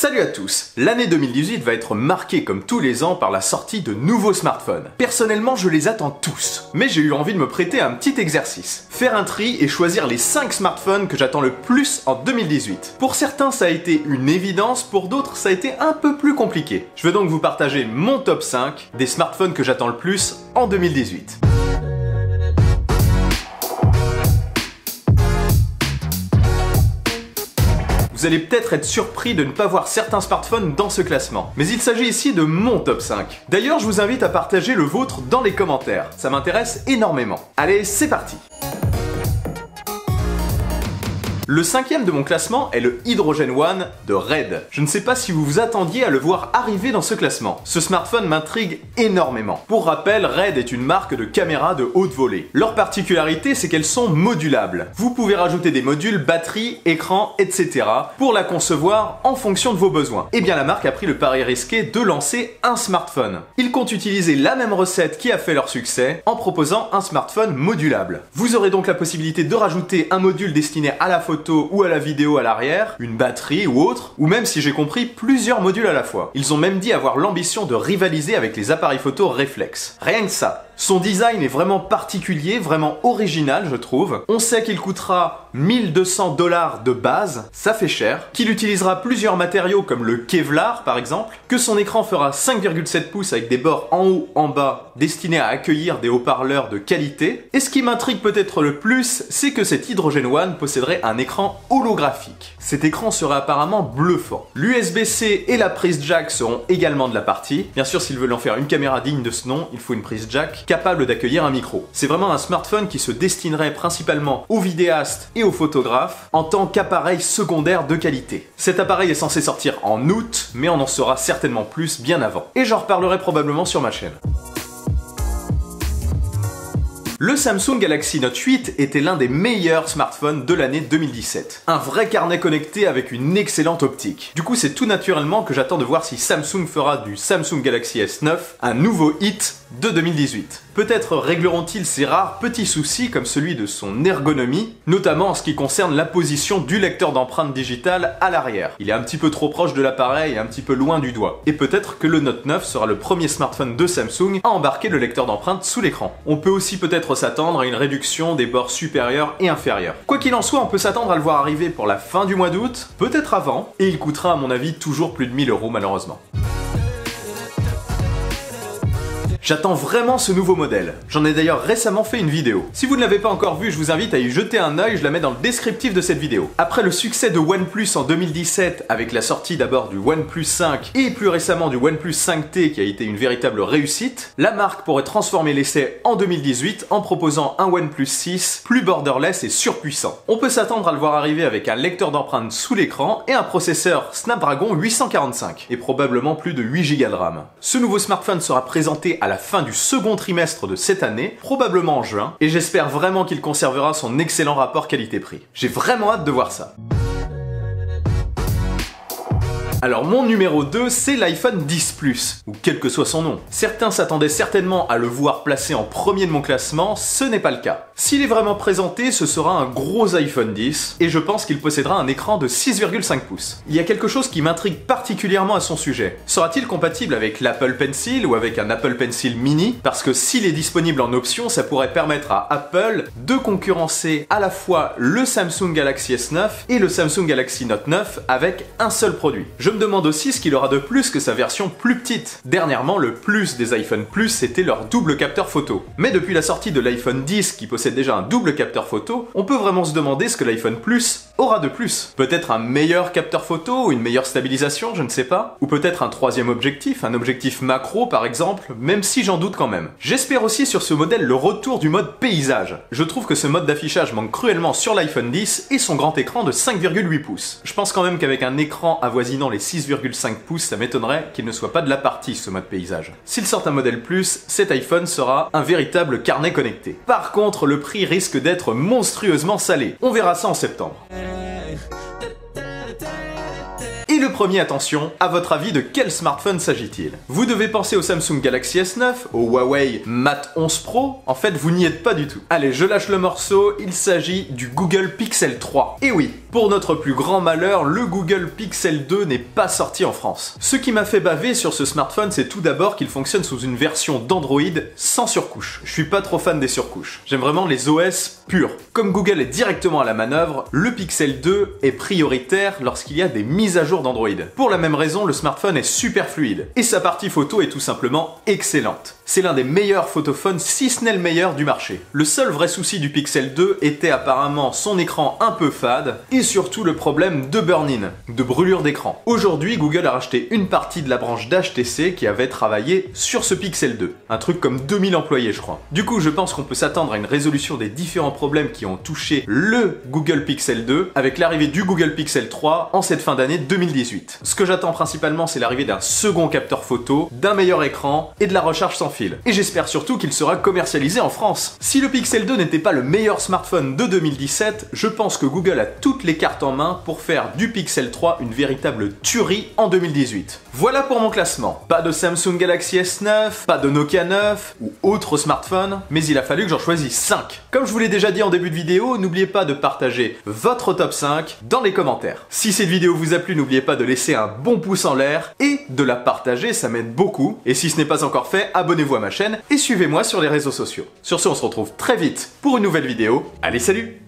Salut à tous! L'année 2018 va être marquée comme tous les ans par la sortie de nouveaux smartphones. Personnellement, je les attends tous, mais j'ai eu envie de me prêter à un petit exercice. Faire un tri et choisir les 5 smartphones que j'attends le plus en 2018. Pour certains, ça a été une évidence, pour d'autres, ça a été un peu plus compliqué. Je veux donc vous partager mon top 5 des smartphones que j'attends le plus en 2018. Vous allez peut-être être surpris de ne pas voir certains smartphones dans ce classement, mais il s'agit ici de mon top 5. D'ailleurs, je vous invite à partager le vôtre dans les commentaires, ça m'intéresse énormément. Allez, c'est parti! Le 5e de mon classement est le Hydrogen One de Red. Je ne sais pas si vous vous attendiez à le voir arriver dans ce classement. Ce smartphone m'intrigue énormément. Pour rappel, Red est une marque de caméras de haute volée. Leur particularité, c'est qu'elles sont modulables. Vous pouvez rajouter des modules, batterie, écran, etc. pour la concevoir en fonction de vos besoins. Et bien la marque a pris le pari risqué de lancer un smartphone. Ils comptent utiliser la même recette qui a fait leur succès en proposant un smartphone modulable. Vous aurez donc la possibilité de rajouter un module destiné à la photo ou à la vidéo à l'arrière, une batterie ou autre, ou même si j'ai compris, plusieurs modules à la fois. Ils ont même dit avoir l'ambition de rivaliser avec les appareils photo réflexes. Rien que ça. Son design est vraiment particulier, vraiment original je trouve. On sait qu'il coûtera 1200 $ de base, ça fait cher, qu'il utilisera plusieurs matériaux comme le Kevlar par exemple, que son écran fera 5,7 pouces avec des bords en haut, en bas, destinés à accueillir des haut-parleurs de qualité. Et ce qui m'intrigue peut-être le plus, c'est que cet Hydrogen One posséderait un écran holographique. Cet écran serait apparemment bluffant. L'USB-C et la prise jack seront également de la partie. Bien sûr, s'ils veulent en faire une caméra digne de ce nom, il faut une prise jack capable d'accueillir un micro. C'est vraiment un smartphone qui se destinerait principalement aux vidéastes et aux photographes en tant qu'appareil secondaire de qualité. Cet appareil est censé sortir en août, mais on en saura certainement plus bien avant. Et j'en reparlerai probablement sur ma chaîne. Le Samsung Galaxy Note 8 était l'un des meilleurs smartphones de l'année 2017. Un vrai carnet connecté avec une excellente optique. Du coup, c'est tout naturellement que j'attends de voir si Samsung fera du Samsung Galaxy S9 un nouveau hit de 2018. Peut-être régleront-ils ces rares petits soucis comme celui de son ergonomie, notamment en ce qui concerne la position du lecteur d'empreintes digitales à l'arrière. Il est un petit peu trop proche de l'appareil et un petit peu loin du doigt. Et peut-être que le Note 9 sera le premier smartphone de Samsung à embarquer le lecteur d'empreintes sous l'écran. On peut aussi peut-être s'attendre à une réduction des bords supérieurs et inférieurs. Quoi qu'il en soit, on peut s'attendre à le voir arriver pour la fin du mois d'août, peut-être avant, et il coûtera à mon avis toujours plus de 1000 € malheureusement. J'attends vraiment ce nouveau modèle. J'en ai d'ailleurs récemment fait une vidéo. Si vous ne l'avez pas encore vu, je vous invite à y jeter un œil, je la mets dans le descriptif de cette vidéo. Après le succès de OnePlus en 2017, avec la sortie d'abord du OnePlus 5 et plus récemment du OnePlus 5T qui a été une véritable réussite, la marque pourrait transformer l'essai en 2018 en proposant un OnePlus 6 plus borderless et surpuissant. On peut s'attendre à le voir arriver avec un lecteur d'empreintes sous l'écran et un processeur Snapdragon 845 et probablement plus de 8 Go de RAM. Ce nouveau smartphone sera présenté à la fin du second trimestre de cette année, probablement en juin, et j'espère vraiment qu'il conservera son excellent rapport qualité-prix. J'ai vraiment hâte de voir ça. Alors mon numéro 2, c'est l'iPhone 10 Plus, ou quel que soit son nom. Certains s'attendaient certainement à le voir placé en premier de mon classement, ce n'est pas le cas. S'il est vraiment présenté, ce sera un gros iPhone 10, et je pense qu'il possédera un écran de 6,5 pouces. Il y a quelque chose qui m'intrigue particulièrement à son sujet. Sera-t-il compatible avec l'Apple Pencil ou avec un Apple Pencil Mini? Parce que s'il est disponible en option, ça pourrait permettre à Apple de concurrencer à la fois le Samsung Galaxy S9 et le Samsung Galaxy Note 9 avec un seul produit. Je me demande aussi ce qu'il aura de plus que sa version plus petite. Dernièrement, le plus des iPhone Plus, c'était leur double capteur photo. Mais depuis la sortie de l'iPhone 10, qui possède déjà un double capteur photo, on peut vraiment se demander ce que l'iPhone Plus aura de plus. Peut-être un meilleur capteur photo, ou une meilleure stabilisation, je ne sais pas. Ou peut-être un troisième objectif, un objectif macro par exemple, même si j'en doute quand même. J'espère aussi sur ce modèle le retour du mode paysage. Je trouve que ce mode d'affichage manque cruellement sur l'iPhone 10 et son grand écran de 5,8 pouces. Je pense quand même qu'avec un écran avoisinant les 6,5 pouces, ça m'étonnerait qu'il ne soit pas de la partie ce mode paysage. S'il sort un modèle Plus, cet iPhone sera un véritable carnet connecté. Par contre, le prix risque d'être monstrueusement salé. On verra ça en septembre. Et le premier, attention, à votre avis, de quel smartphone s'agit-il? Vous devez penser au Samsung Galaxy S9, au Huawei Mate 11 Pro, en fait vous n'y êtes pas du tout. Allez, je lâche le morceau, il s'agit du Google Pixel 3. Et oui, pour notre plus grand malheur, le Google Pixel 2 n'est pas sorti en France. Ce qui m'a fait baver sur ce smartphone, c'est tout d'abord qu'il fonctionne sous une version d'Android sans surcouche. Je suis pas trop fan des surcouches. J'aime vraiment les OS purs. Comme Google est directement à la manœuvre, le Pixel 2 est prioritaire lorsqu'il y a des mises à jour d'Android. Pour la même raison, le smartphone est super fluide. Et sa partie photo est tout simplement excellente. C'est l'un des meilleurs photophones, si ce n'est le meilleur du marché. Le seul vrai souci du Pixel 2 était apparemment son écran un peu fade et surtout le problème de burn-in, de brûlure d'écran. Aujourd'hui, Google a racheté une partie de la branche d'HTC qui avait travaillé sur ce Pixel 2. Un truc comme 2000 employés, je crois. Du coup, je pense qu'on peut s'attendre à une résolution des différents problèmes qui ont touché le Google Pixel 2 avec l'arrivée du Google Pixel 3 en cette fin d'année 2018. Ce que j'attends principalement, c'est l'arrivée d'un second capteur photo, d'un meilleur écran et de la recharge sans fil. Et j'espère surtout qu'il sera commercialisé en France. Si le Pixel 2 n'était pas le meilleur smartphone de 2017, je pense que Google a toutes les cartes en main pour faire du Pixel 3 une véritable tuerie en 2018. Voilà pour mon classement. Pas de Samsung Galaxy S9, pas de Nokia 9 ou autre smartphone, mais il a fallu que j'en choisisse 5. Comme je vous l'ai déjà dit en début de vidéo, n'oubliez pas de partager votre top 5 dans les commentaires. Si cette vidéo vous a plu, n'oubliez pas de laisser un bon pouce en l'air et de la partager, ça m'aide beaucoup. Et si ce n'est pas encore fait, abonnez-vous à ma chaîne et suivez-moi sur les réseaux sociaux. Sur ce, on se retrouve très vite pour une nouvelle vidéo. Allez, salut!